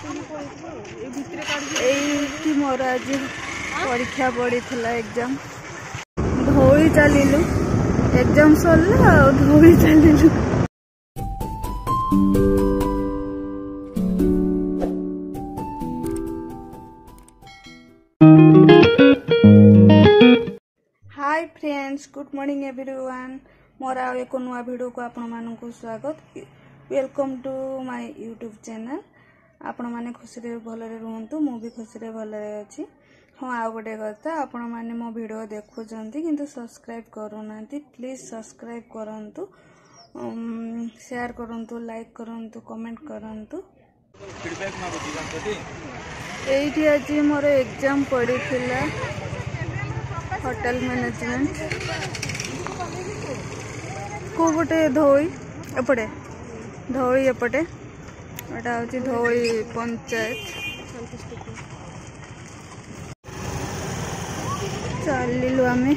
एठी मोर आज परीक्षा पड़ी थला एग्जाम धौली चलिलु एग्जाम सरला धौली चलिलु। Hi friends, good morning everyone. मोर आ एक नुआ वीडियो को आपण मानकु स्वागत। Welcome to my YouTube channel. आपण माने खुशी रे भलरे रहंतु, मु भी खुशी रे भलरे अछि। हाँ, आ गोटे कथा, आपण माने मो वीडियो देखुचंती किंतु सब्सक्राइब करूनांती, प्लीज सब्सक्राइब करंतु, शेयर करंतु, लाइक करंतु, कमेंट करंतु। एठी आज मोर एग्जाम पड़ी थिला होटल मैनेजमेंट को गोटे धोई एपटे धोई एपटे एटा होची धोई पंचायत। चलिलु आमे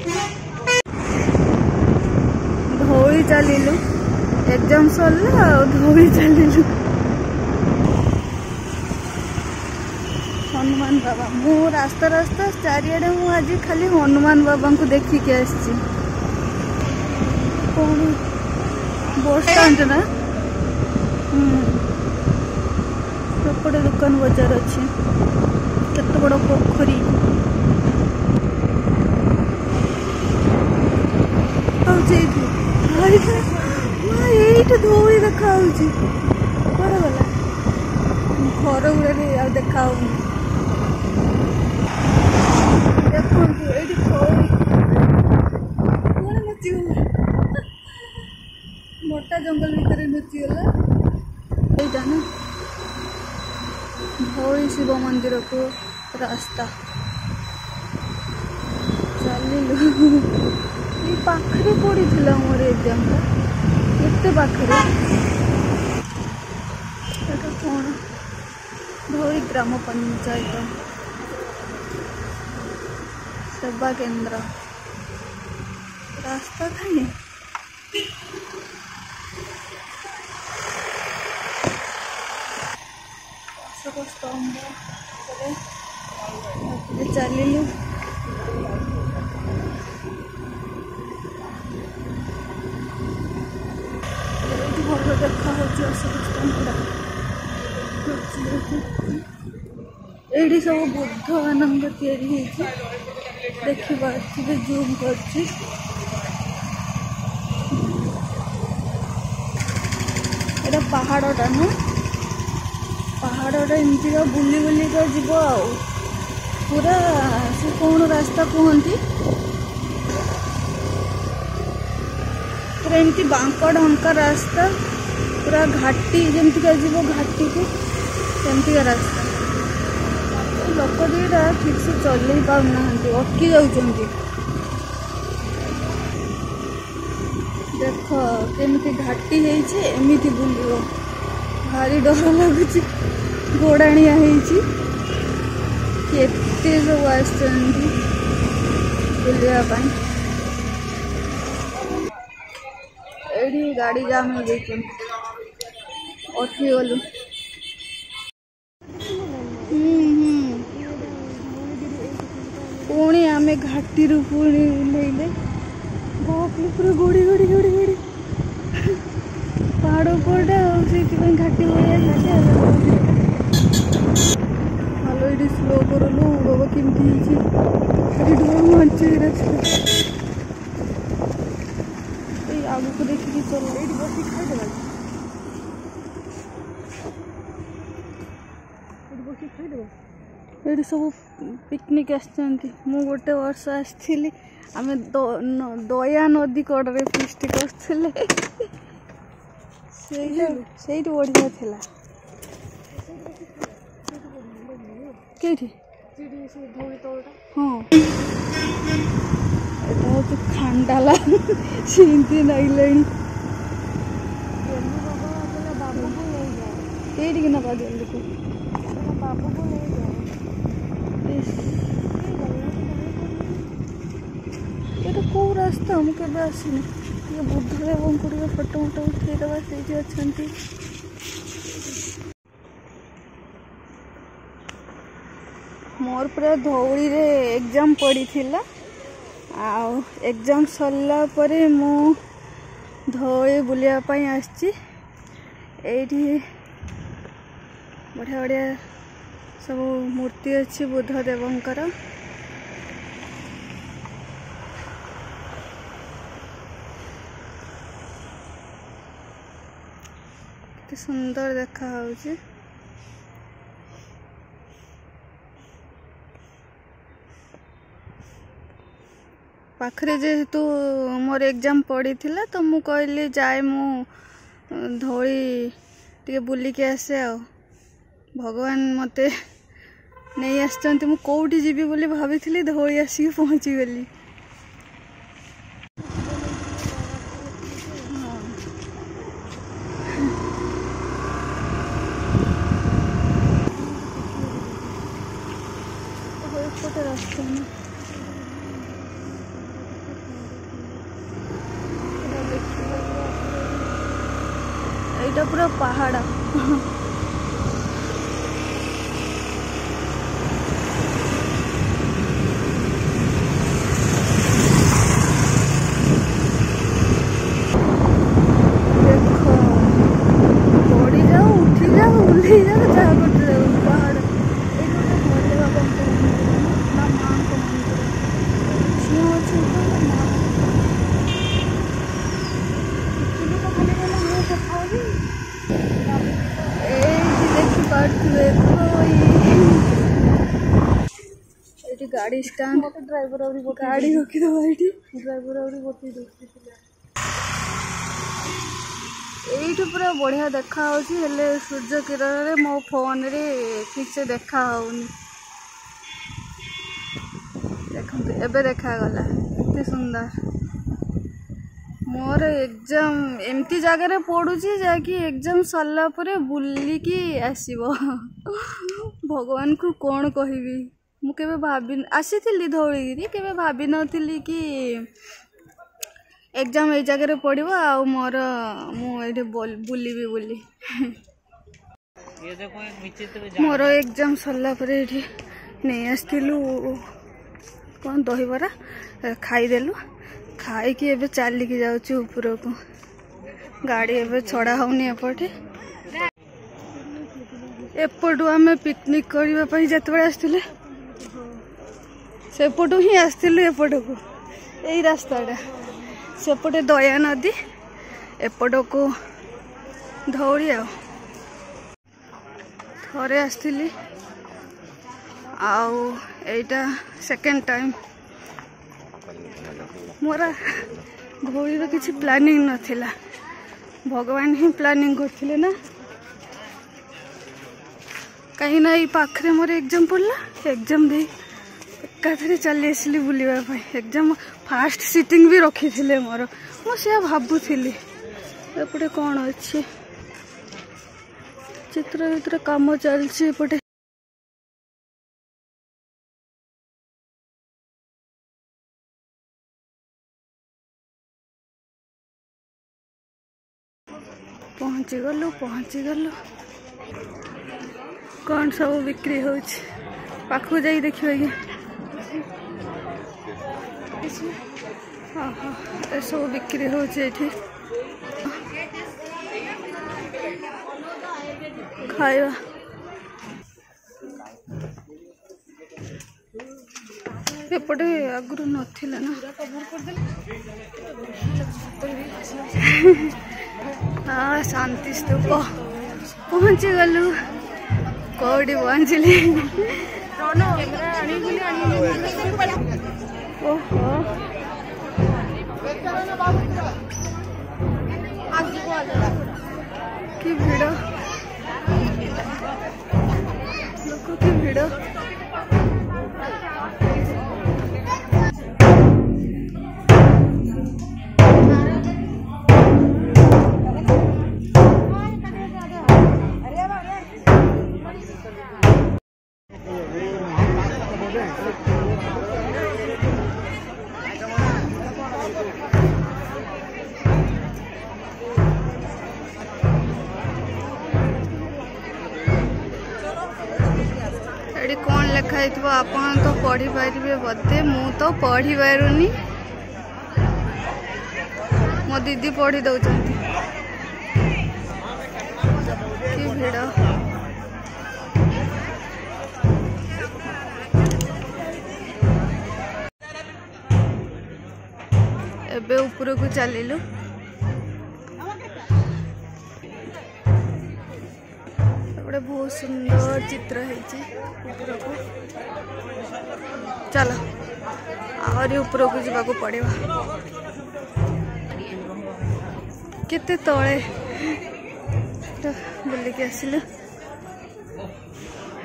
धोई चलिलु एग्जाम सरला धोई चलिलु। हनुमान बाबा मु रास्ता रास्ता चारियाडे मु आज खाली हनुमान बाबा को देखी के आसी। कौन बस स्टैंड ना सेपटे दुकान बजार अच्छी केते बड़ पोखरी धोई देखा घर गला घर गुड़ा देखा देखो मोटा जंगल भितर नुचिगला एटा ना धोई शिव मंदिर को रास्ता। चलिलु ये पाखरे पड़ी थिला मोर एग्जाम एते पाखरे। एटा कोन धोई ग्राम पंचायत सेवा केंद्र रास्ता खाली स्तंभ चलिलु। भल देखा ये सब बुद्ध मान देखी पारे जूम कर पहाड़टा ना पहाड़टा एमती बुली बुली जीव पूरा से कौन रास्ता कहती पूरा एमती बांक ढंका रास्ता पूरा घाटी जमती जीव घाटी को सेमती रास्ता। लोक दीटा ठीक से चल पाना अटकी जाऊँच। देख केमती घाटी एमती बुल भारी डर लगुच घोड़ाणिया केते सब आसुलिया ये गाड़ी जाम हो गई अटकी गलु। पुणी आमे घाटी रू पुणी उल्ले पूरा गोड़ी गोड़ी गोड़ी गोड़ी पहाड़ उपरटा से घाटी भलो ये स्लो करलु बाबा केमती आग को देखिए चलो ये बस खाईदे ये सब पिकनिक आसती। मु गोटे वर्ष आसती आमे दया नदी कड़े फिस्ट कर बढ़िया थिला हाँ ये खांडाला सींती नाइले ये ना जल्दी को बाबू को ये कौ रास्ता मुझे आसनी ये बुद्धदेव को फोटो मोटो उठेदबा से अच्छा मोर पूरा धौली रे एग्जाम पड़ी थिला आउ एग्जाम सरला परे मु धौली बुलिया पई आछि। एठी बढ़िया बढ़िया सब मूर्ति अच्छी बुद्ध देवंकर। केते सुंदर देखा होउची। पाखरे जेहेतु मोर एग्जाम पड़ी थिला तो मु कहली जाए मु धौली टे बुली के आसे। आ भगवान मते नहीं आसचंती मु कोउठी जीवी बोली भाभी धौली आसिक पहुँची गली। रास्ता पूरा पहाड़ देखो पड़ी जाओ उठी जाओ बुली जाओ जहाँ करते जाओ पहाड़। गाड़ी स्टैंड ड्राइवर गाड़ी रोकी दो ड्राइवर एठी पूरा बढ़िया देखा होची। हेले सूर्य किरण रे मो फोन रे ठीक से देखा होनी। देखंतु एबे देखा गला एते सुंदर। मोर एग्जाम एमती जगह रे पड़ुची जाकि एग्जाम सरला परे बुलिकी आसीबो। भगवान को कौन कहबी मु केबे भाबी आसीथिली धौलीगिरी केबे भाबी नथिली कि एग्जाम ए जगह रे पड़िबो आ मोर मु एठी बुलिबी बोली। ये देखो एक विचित्र मोर एग्जाम सरला परे एठी नहीं आस्तिलु कौन दहीबरा खाईदेलु खाई एबे चलिकी जाउची ऊपर को। गाड़ी एबे छड़ा होनी एपटे एपटू आम पिकनिक करने जिते आसते सेपटू ही आसलु एपट को यही रास्ताटा सेपटे दया नदी एपट को धौली आ थरे आसली आईटा सेकेंड टाइम। मोर धौली किसी प्लानिंग नथिला भगवान ही प्लानिंग करथिले ना कहीं ना पाखरे मोर एग्जाम पड़ला एग्जाम दे एकाथरे चली आसली बुलवा एग्जाम फास्ट सीटिंग भी रखी थे मोर मुझे भावुली एपटे कौन अच्छी चित्र भितर काम चलती एपटे पहुँची गलु कौन सब बिक्री हो पाखु जाई देखिए हाँ सब बिक्री हो खाଇବା एपटे आगुरी नथिला ना हाँ शांति स्तूप पहुँची गलु कौड़ी पहुँचली ओहो कि भिड़ लोक कि भिड़ एडी कौन लिखाई थो आपण तो पढ़ी पारे बोधे मु तो पढ़ी पारुनी मो दीदी पढ़ी दौरान कि भिड़ एबे ऊपर को चलिलु गोटे बहुत सुंदर चित्र है ऊपर को चलो आहरी ऊपर को जावा को पड़ेगा केते तले तो बुल के आसिलु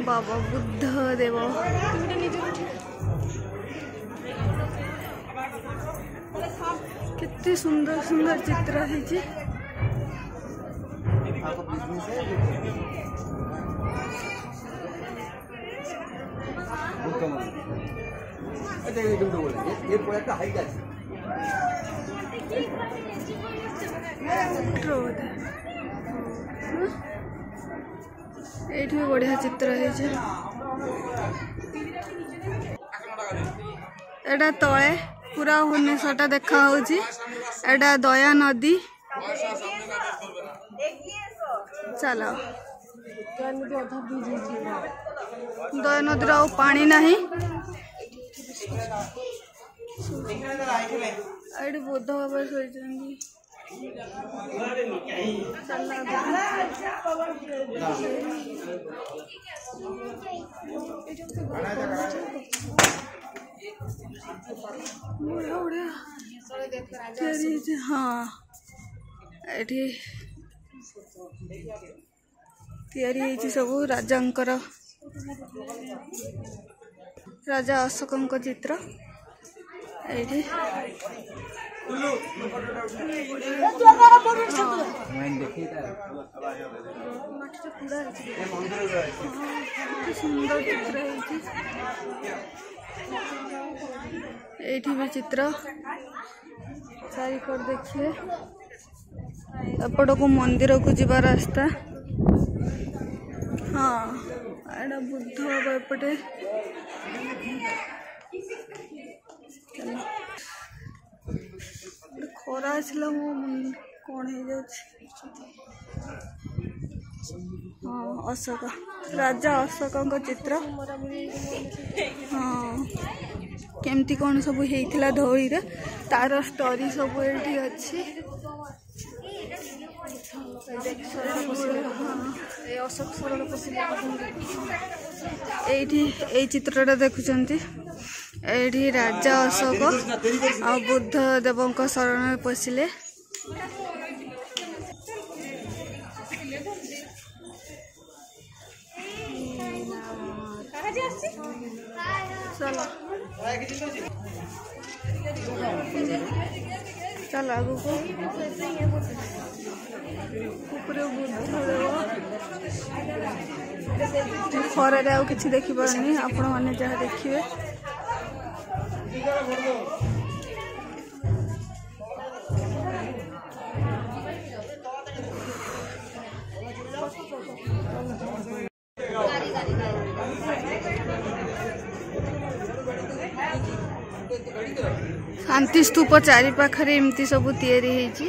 बाबा बुद्ध देव केते सुंदर सुंदर चित्र है एठी भी बढ़िया चित्र है एटा तले पूरा भुवनेश्वर देखा होची एटा दया नदी चलो दया नदी रो पानी नहीं एठी बुद्ध बाबा सोइछंदी हाँ एठी तैयारी सब राजांकर राजा अशोक चित्र एठी सुंदर चित्र भी चित्र चारिकड़ देखिए एपट को मंदिर को जीवा रास्ता हाँ एटा बुद्ध बाबा एपटे खरा आसला मो कौन हो जाए हाँ अशोक राजा अशोक चित्र हाँ केमती कौन सब होता धौली रे तार स्टोरी सब ये अच्छी ये चित्रटा देखुंट ये राजा अशोक आ बुद्ध देव शरण पशिले चलो चल आगु को खरे आउ कि देखिपारे आपण मैंने जहाँ देखिए शांति स्तूप चारि पाखरे एमती सब तैयारी होईची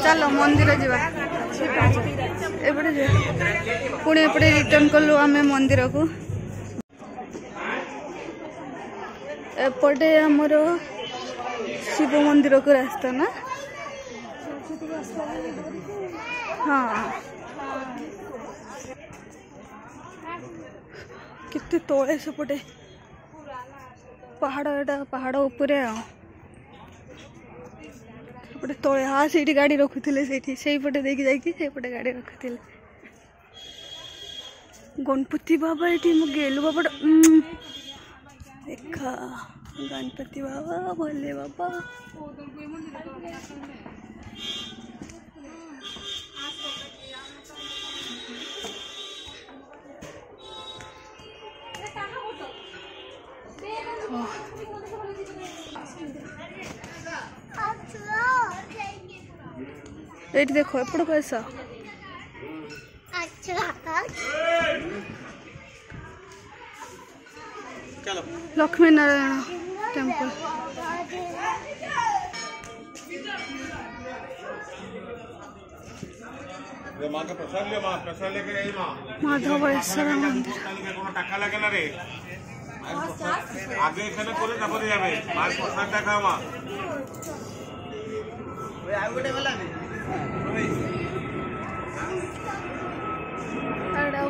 चलो मंदिर जीवा एपटे पुणी एपटे रिटर्न कलु आमे मंदिर को एपटे आमर शिव मंदिर को रास्ता ना हाँ कितने तले सेपटे पहाड़ एटा पहाड़ उपरे सेपटे तले हाँ से गाड़ी रखुले से पटे देखी जापटे गाड़ी रखुले गणपति बाबा ये गेलु बाबा देखा गणपति बाबा भोले बाबा ये देखो एपट कैसा लक्ष्मी नारायण टेम्पल। माँ का प्रसाद ले, माँ प्रसाद लेके आई माँ। माधवेश्वर मंदिर কোনো টাকা লাগে না রে, আগে এখানে করে তারপরে যাবে। মার প্রসাদটা খাও মা।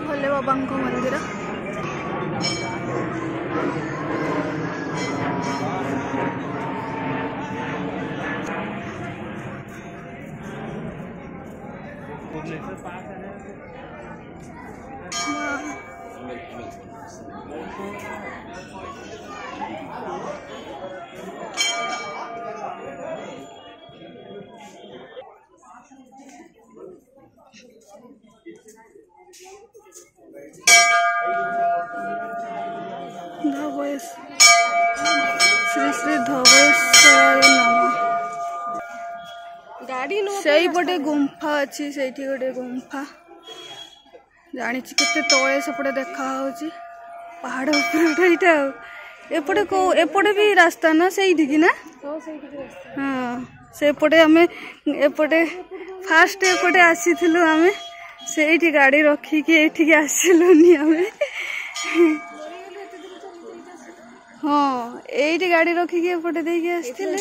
भोले बाबा मंदिर। श्री श्री धवेश्वराय नमः। गाड़ी सही पटे गुंफा अच्छी से गोटे गुंफा जानी केते तले सेपटे देखा पहाड़ एपटे को एपटे भी रास्ता ना सही ना। हाँ सेपटे आमे एपटे फास्ट एपटे आसी थिलु आमे सेठी गाड़ी रखिकी एठी आसिलुनी आमे। हाँ एठी गाड़ी रखिकी एपटे देके आस्थिले।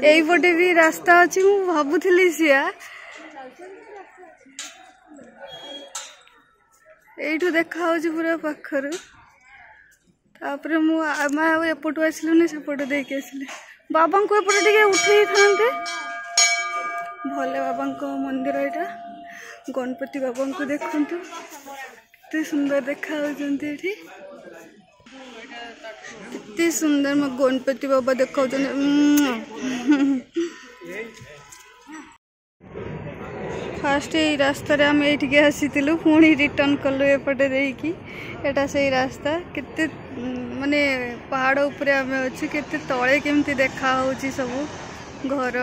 एइपटे भी रास्ता अछि मु भाबुथिली सिया एठू देखा होची पूरा पाखरु। तापरे मु आमा एपटू आसिलुनी सेपटे देके आसिले। बाबा को एपटे टिके उठेई थांते। भोले बाबा को मंदिर एटा। गणपति बाबा को देखंतु कितने सुंदर देखा होचंती एठी। कितने सुंदर म गणपति बाबा देखा फास्ट यही रास्ता रे आम एठिके आसीथिलु पुणी रिटर्न कलु एपटे देकी। एटा सही रास्ता केते माने पहाड़ ऊपर आमे अछि केते तळे केमती देखा होची सब घर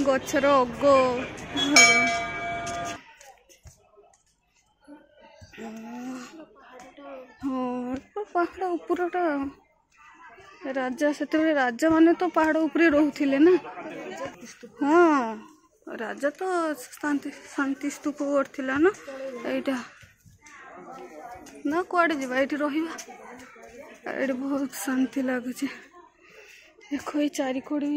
गछर अगो घर। हाँ पहाड़ ऊपरटा राजा से राजा माने तो पहाड़ ऊपर रोहुथिले ना। हाँ राजा तो शांति स्तूप करथिला ना एटा ना कुआडे जीवा एठी रहिबा एठी बहुत शांति लागुचे। देखो ये चारि कोड़ी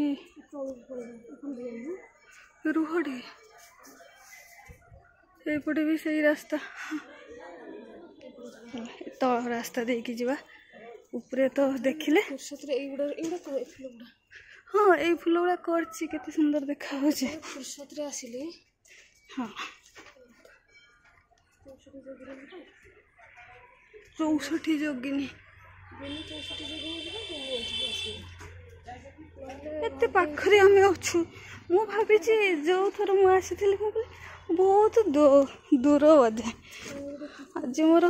रुहड़ी एपटे भी सही रास्ता तो रास्ता देकी जीवा ऊपरे तो देखिले। हाँ ये फूल गुड़ा करछि केते सुंदर देखा होचे। फुर्सत रे आसिले। हाँ 64 जोगिनी एते पाखरे आमे अछु। मु भाबी जो थर मु आसीथिली बहुत दूर बोधे। आज मोर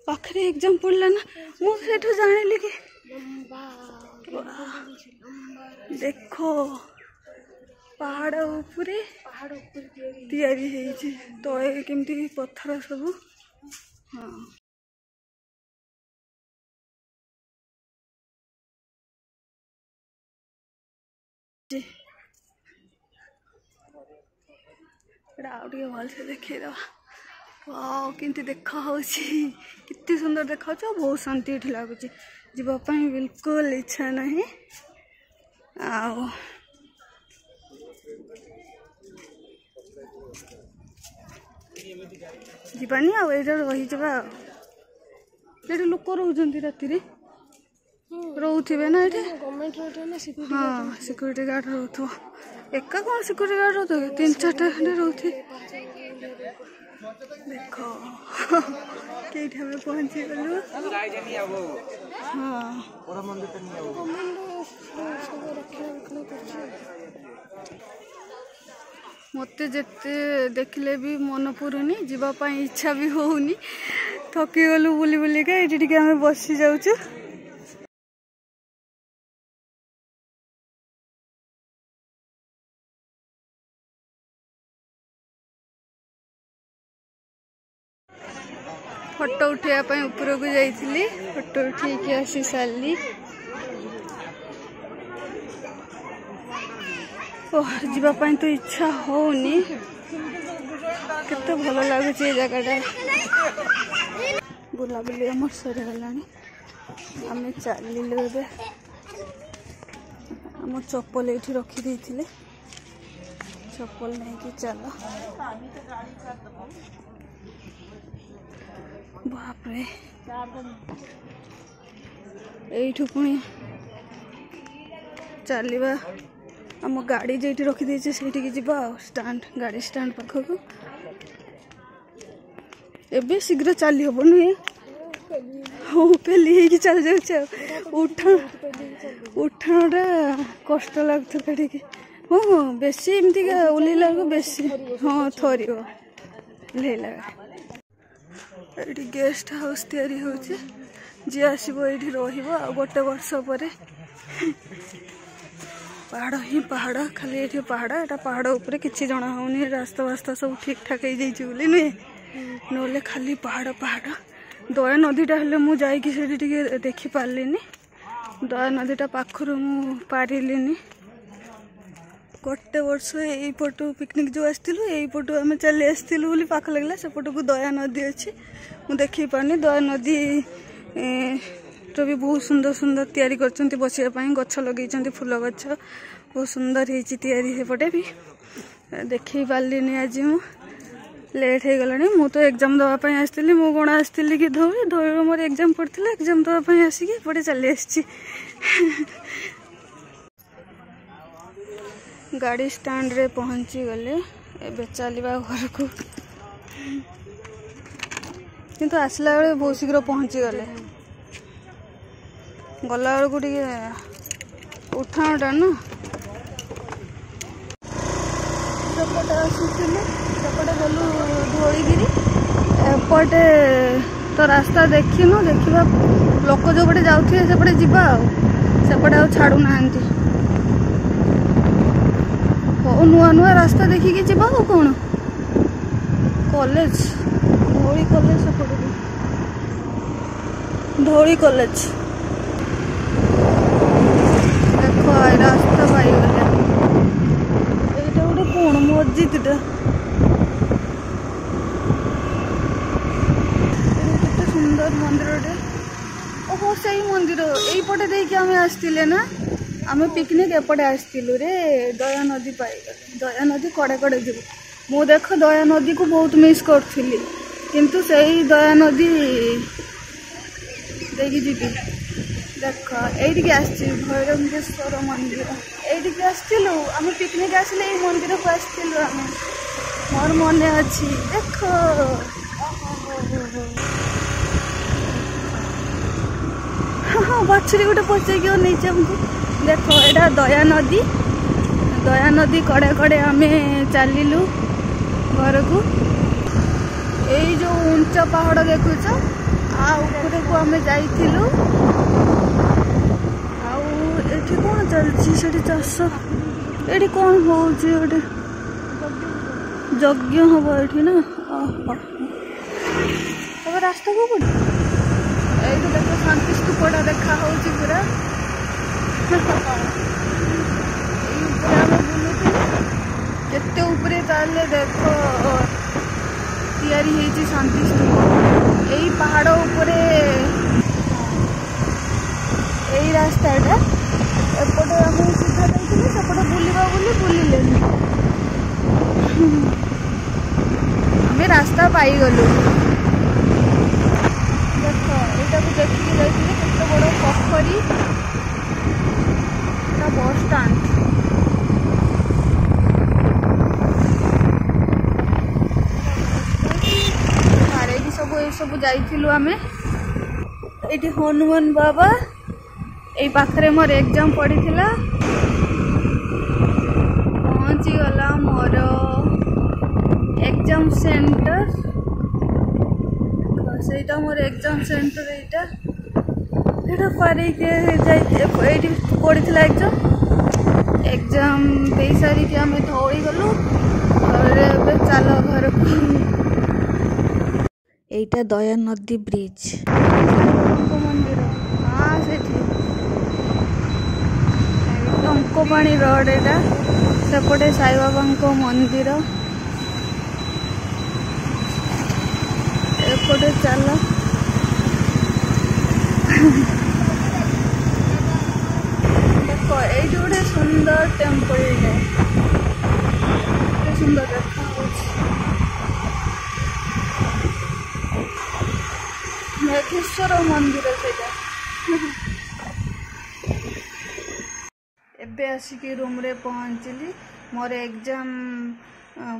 पाखरे एग्जाम पड़ला ना मु सेठो जानिली कि देखो पहाड़ ऊपरे तैयारी हेइछि तळे केमती पत्थर सब। हाँ भल से देखे वाओ केमती देखा कितनी सुंदर देखा बहुत शांति ये लगुच जीवाई बिल्कुल इच्छा नहीं। जीवानी रही ये लोक रोचे राति रोथे ना ये। हाँ सिक्यूरीटी गार्ड रोथ एका कौन सिक्यूरीटी गार्ड रोथ 3-4टा खंडे रोथे। देखो कईठा में पहुंची गलु। हाँ मत जिते देखले भी मन पुरुनी जीवाई इच्छा भी होनी थकी गलु बुली बुलिका ये बसी जाऊँ। फोटो उठाइबा ऊपर को जाइली फोटो उठेकी आसी सारी जावाई तो इच्छा होनी केते भल लगुच जगटा बुलाबुली आम सरीगला आम चलू ए आम चप्पल ये रखी चप्पल नहीं कि चल बापरे यू पुणी चलवा आम गाड़ी जो रखी से स्टैंड गाड़ी स्टैंड पाखक एबे शीघ्र चली हम नुहे हाँ पेली चल जाऊँ उठाणटा कष्ट लगता टे हाँ हाँ बेसी एमती ओल्ला बेसी हाँ थर ओल्ला ये गेस्ट हाउस तैयारी होची जी आसब ये रोटे वर्ष पर पहाड़ ही पहाड़ खाली ये पहाड़ एटा पहाड़ ऊपर किसी जना होनी रास्ता वास्ता सब ठीक ठाक हो जाए नुहे नोले खाली पहाड़ पहाड़ दया नदीटा हेल्ले मु जाइए देखी पार्लिनी दया नदीटा पाखर मु पारिलिनी गोटे वर्ष यही पटू पिकनिक जो आसलु यही पटू आम चली आसलु बोली पाख लगला सेपटू को दया नदी अच्छी मु देखी पारनी दया नदी तो भी बहुत सुंदर सुंदर तैयारी करछंती बसिया गछ लगे फूल गछ बहुत सुंदर होती तैयारी सेपटे भी देखी पार्लिनी आज मु लेट हो गलानी मु तो एग्जाम दवाई आसती मु कौन आसती कि धोबी धोबी मोर एग्जाम पड़ता एग्जाम दवाई आसिक एपटे चली आसी गाड़ी स्टैंड रे पहुंची गले एबे चलवा घर को किंतु आसला बेले बहुत शीघ्र पहुंची गले गला बेल को उठाणटा ना सेपटे आसुलु सेपटे गलु धोईगिरी एपटे तो रास्ता देखिनु देखा लोक जो पटे जाऊे सेपटे जीवा सेपटे छाड़ू ना नुआ नुआ रास्ता देखिकी जीवा कौन कॉलेज धौली कॉलेज सेपटे धौली कॉलेज देख रास्ता पाई गले एटा गोटे कौन मस्जिदटा केते सुंदर मंदिर ओहो से मंदिर यही पटे देखिए आम आसते ना आम पिकनिक एपटे आसलु रे दया नदी पाईगले दया नदी कड़े कड़े जीव मु देख दया नदी को बहुत मिस करी किंतु से दया नदी देखी जी देख ये भैरवेश्वर मंदिर ये आसलु आम पिकनिक आसले ये मंदिर को आसलु आम मोर मन अच्छी देख हाँ बाछुरी गोटे पचाई नहीं आमको देख एटा दया नदी कड़े कड़े आम चलू घर को यही जो उंचा पहाड़ देखुच आपर को आम जाइलु आठी कौन चलती चाष ये कौन होटे यज्ञ हम ये ना अब रास्ता को पड़े ये देख शांति स्तूपटा देखा पूरा केते ऊपरे ताले देख तैयारी होती शांति स्तूप यही पहाड़ उपरे यही रास्ताटा एपटे आम सीधा जाइए सेपटे बुलवा बोली बुलिले आम रास्ता पाईगलु देख यहाँ को देखिए जाइए केते बड़ पोखरी बस स्टैंड सारे भी सब जाइलु आम ये हनुमान बाबा यही पाखरे मोर एग्जाम पड़ी पहुँची गला मोर एग्जाम सेंटर से मोर एग्जाम सेंटर यहाँ पारे पड़ी एग्जाम दे सारिक आम धौली गलु चल घर को এইটা দয়াନଦୀ ବ୍ରିଜ ସାଇବାବାଙ୍କ ମନ୍ଦିର ହଁ ସେଠି ଟଙ୍କପାଣି ରୋଡ ଏଟା ସେପଟେ ସାଇବାବାଙ୍କ ମନ୍ଦିର ଏପଟେ ଚାଲ ଦେଖ ଏଇଠି ଗୋଟେ ସୁନ୍ଦର ଟେମ୍ପଲଟେ ସୁନ୍ଦର ଦେଖାଯାଉଛି ମେଘେଶ୍ୱର ମନ୍ଦିର ସେଇଟା ଏବେ ଆସିକି ରୁମ୍ରେ ପହଞ୍ଚିଲି ମୋର ଏକ୍ଜାମ୍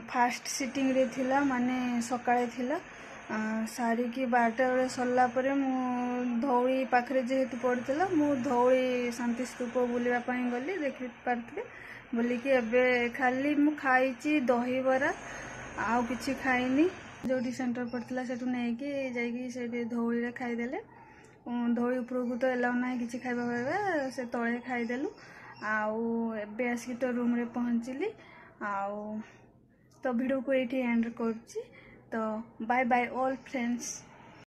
ଫାଷ୍ଟ ସିଟିଂରେ ଥିଲା ମାନେ ସକାଳେ ଥିଲା ସାରିକି 12ଟା ବେଳେ ସରିଲା ପରେ ମୁଁ ଧଉଳି ପାଖରେ ଯେହେତୁ ପଡ଼ିଥିଲା ମୁଁ ଧଉଳି ଶାନ୍ତି ସ୍ତୂପ ବୁଲିବା ପାଇଁ ଗଲି ଦେଖିପାରୁଥିଲି ବୁଲିକି ଏବେ ଖାଲି ମୁଁ ଖାଇଛି ଦହିବରା ଆଉ କିଛି ଖାଇନି ଯେଉଁଠି ସେଣ୍ଟର ପଡ଼ିଥିଲା ସେଠୁ ନେଇକି ଯାଇକି ସେଇଠି ଧଉଳିରେ ଖାଇଦେଲେ ଧଉଳି ଉପରକୁ ତ ଏଲାଉ ନାହିଁ କିଛି ଖାଇବା ପାଇବା ସେ ତଳେ ଖାଇଦେଲୁ ଆଉ ଏବେ ଆସିକି ତ ରୁମ୍ରେ ପହଞ୍ଚିଲି ଆଉ ତ ଭିଡ଼ିଓକୁ ଏଇଠି ଏଣ୍ଡ କରୁଛି ତ ବାଏ ବାଏ ଅଲ୍ ଫ୍ରେଣ୍ଡସ୍।